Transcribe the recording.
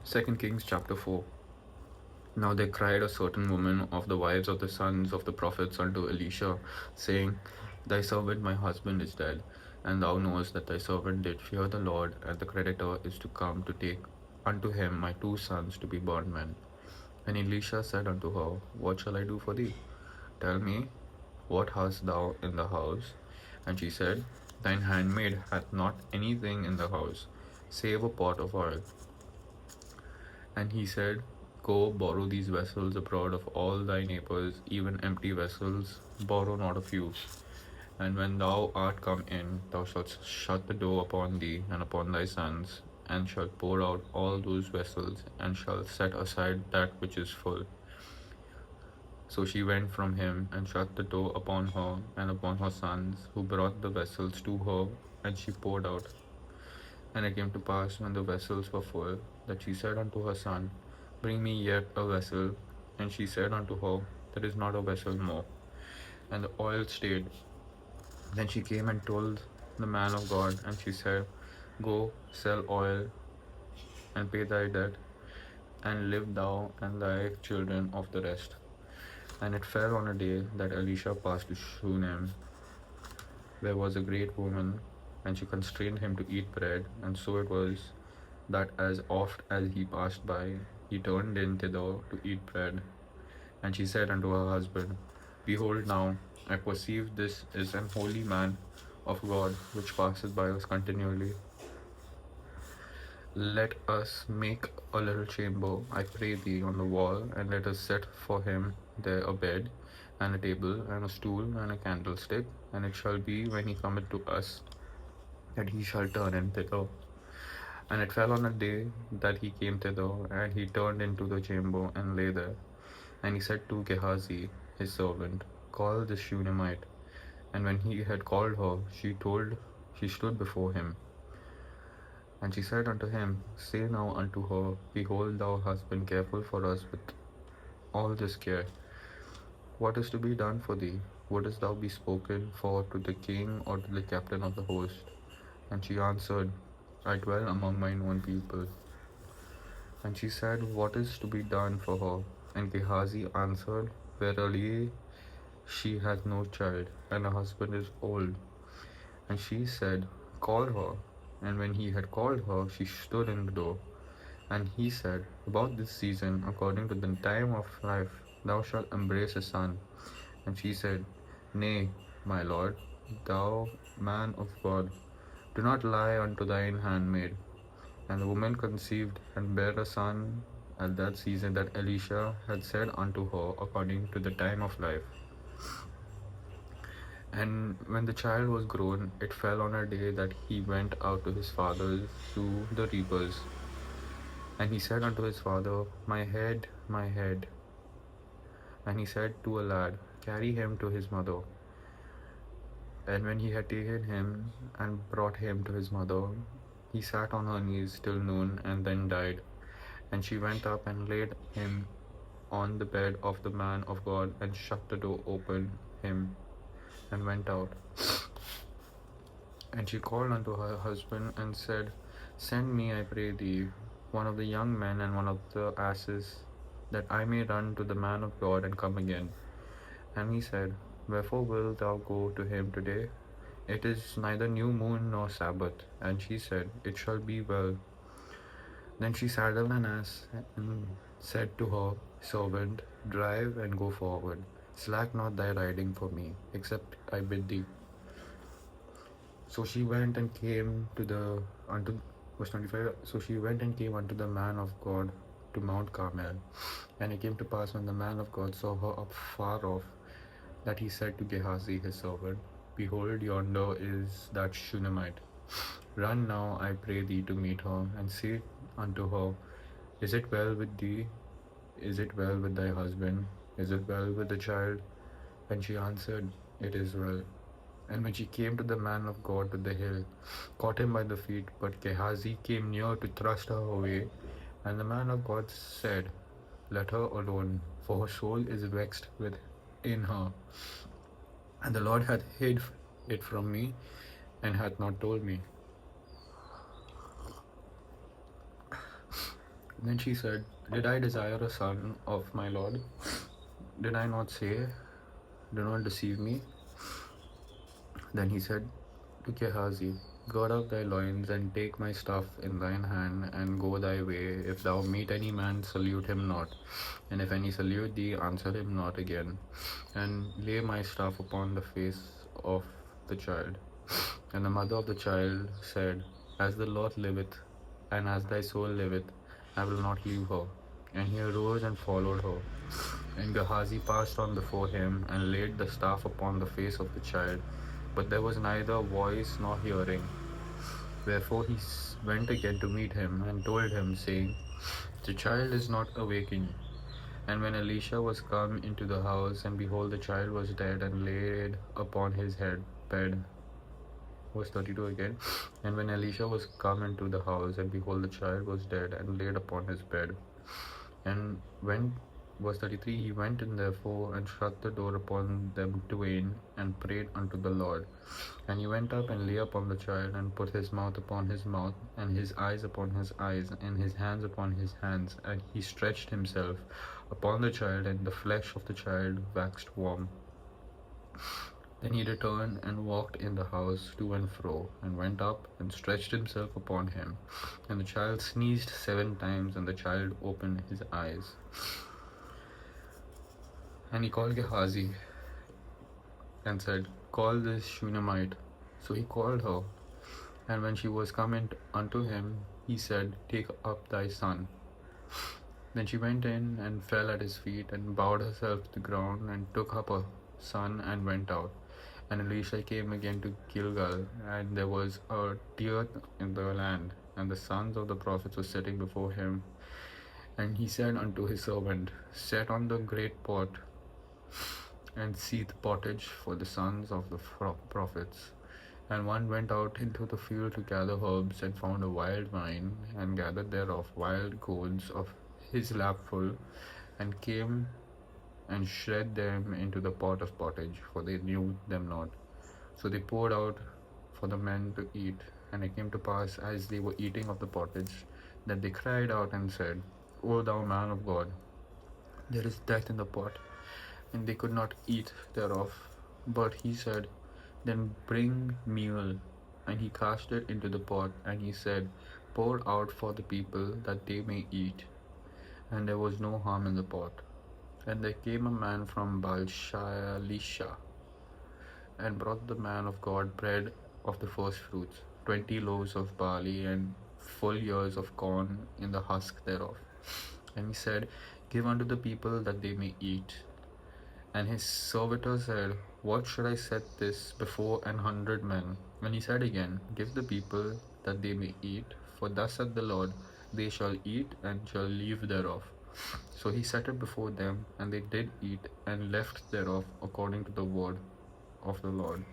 2 Kings chapter 4. Now there cried a certain woman of the wives of the sons of the prophets unto Elisha, saying, Thy servant my husband is dead, and thou knowest that thy servant did fear the Lord, and the creditor is to come to take unto him my 2 sons to be bondmen. And Elisha said unto her, What shall I do for thee? Tell me, what hast thou in the house? And she said, Thine handmaid hath not anything in the house, save a pot of oil. And he said, Go, borrow these vessels abroad of all thy neighbors, even empty vessels, borrow not a few. And when thou art come in, thou shalt shut the door upon thee and upon thy sons, and shalt pour out all those vessels, and shalt set aside that which is full. So she went from him, and shut the door upon her and upon her sons, who brought the vessels to her, and she poured out. And it came to pass, when the vessels were full, that she said unto her son, Bring me yet a vessel. And she said unto her, There is not a vessel more. And the oil stayed. Then she came and told the man of God, and she said, Go, sell oil, and pay thy debt, and live thou and thy children of the rest. And it fell on a day that Elisha passed to Shunem, where was a great woman, and she constrained him to eat bread. And so it was, that as oft as he passed by, he turned in thither to eat bread. And she said unto her husband, Behold, now I perceive this is an holy man of God, which passeth by us continually. Let us make a little chamber, I pray thee, on the wall, and let us set for him there a bed, and a table, and a stool, and a candlestick. And it shall be, when he cometh to us, that he shall turn in thither. And it fell on a day that he came thither, and he turned into the chamber, and lay there. And he said to Gehazi, his servant, Call this Shunammite. And when he had called her, she stood before him. And she said unto him, Say now unto her, Behold, thou hast been careful for us with all this care. What is to be done for thee? Wouldest thou be spoken for to the king or to the captain of the host? And she answered, I dwell among mine own people. And she said, What is to be done for her? And Gehazi answered, Verily, she hath no child, and her husband is old. And she said, Call her. And when he had called her, she stood in the door. And he said, About this season, according to the time of life, thou shalt embrace a son. And she said, Nay, my lord, thou man of God, do not lie unto thine handmaid. And the woman conceived and bare a son at that season that Elisha had said unto her, according to the time of life. And when the child was grown, it fell on a day that he went out to his fathers to the reapers. And he said unto his father, My head, my head. And he said to a lad, Carry him to his mother. And when he had taken him and brought him to his mother, he sat on her knees till noon, and then died. And she went up and laid him on the bed of the man of God, and shut the door open him, and went out. And she called unto her husband, and said, Send me, I pray thee, one of the young men and one of the asses, that I may run to the man of God, and come again. And he said, Wherefore wilt thou go to him today? It is neither new moon nor Sabbath. And she said, It shall be well. Then she saddled an ass, and said to her servant, Drive and go forward. Slack not thy riding for me, except I bid thee. So she went and came unto verse 25. So she went and came unto the man of God to Mount Carmel. And it came to pass, when the man of God saw her up far off, that he said to Gehazi his servant, Behold, yonder is that Shunammite. Run now, I pray thee, to meet her, and say unto her, Is it well with thee? Is it well with thy husband? Is it well with the child? And she answered, It is well. And when she came to the man of God to the hill, caught him by the feet, but Gehazi came near to thrust her away. And the man of God said, Let her alone, for her soul is vexed within her. And the Lord hath hid it from me, and hath not told me. Then she said, Did I desire a son of my Lord? Did I not say, Do not deceive me? Then he said to Gehazi, Gird up thy loins, and take my staff in thine hand, and go thy way. If thou meet any man, salute him not. And if any salute thee, answer him not again. And lay my staff upon the face of the child. And the mother of the child said, As the Lord liveth, and as thy soul liveth, I will not leave her. And he arose and followed her. And Gehazi passed on before him, and laid the staff upon the face of the child. But there was neither voice nor hearing. Wherefore he went again to meet him, and told him, saying, The child is not awaking. And when Elisha was come into the house, and behold, the child was dead, and laid upon his bed. Verse 32 again. And when Elisha was come into the house, and behold, the child was dead, and laid upon his bed. And when, verse 33, he went in therefore, and shut the door upon them twain, and prayed unto the Lord. And he went up and lay upon the child, and put his mouth upon his mouth, and his eyes upon his eyes, and his hands upon his hands. And he stretched himself upon the child, and the flesh of the child waxed warm. Then he returned and walked in the house to and fro, and went up and stretched himself upon him. And the child sneezed 7 times, and the child opened his eyes. And he called Gehazi, and said, Call this Shunammite. So he called her. And when she was come in unto him, he said, Take up thy son. Then she went in, and fell at his feet, and bowed herself to the ground, and took up her son, and went out. And Elisha came again to Gilgal, and there was a dearth in the land, and the sons of the prophets were sitting before him. And he said unto his servant, Set on the great pot, and seethe pottage for the sons of the prophets. And one went out into the field to gather herbs, and found a wild vine, and gathered thereof wild gourds of his lapful, and came and shred them into the pot of pottage, for they knew them not. So they poured out for the men to eat. And it came to pass, as they were eating of the pottage, that they cried out and said, O thou man of God, there is death in the pot. And they could not eat thereof. But he said, Then bring meal. And he cast it into the pot, and he said, Pour out for the people, that they may eat. And there was no harm in the pot. And there came a man from Baal-shalisha, and brought the man of God bread of the first fruits, 20 loaves of barley, and full ears of corn in the husk thereof. And he said, Give unto the people, that they may eat. And his servitor said, What should I set this before 100 men? And he said again, Give the people, that they may eat. For thus saith the Lord, They shall eat, and shall leave thereof. So he set it before them, and they did eat, and left thereof, according to the word of the Lord.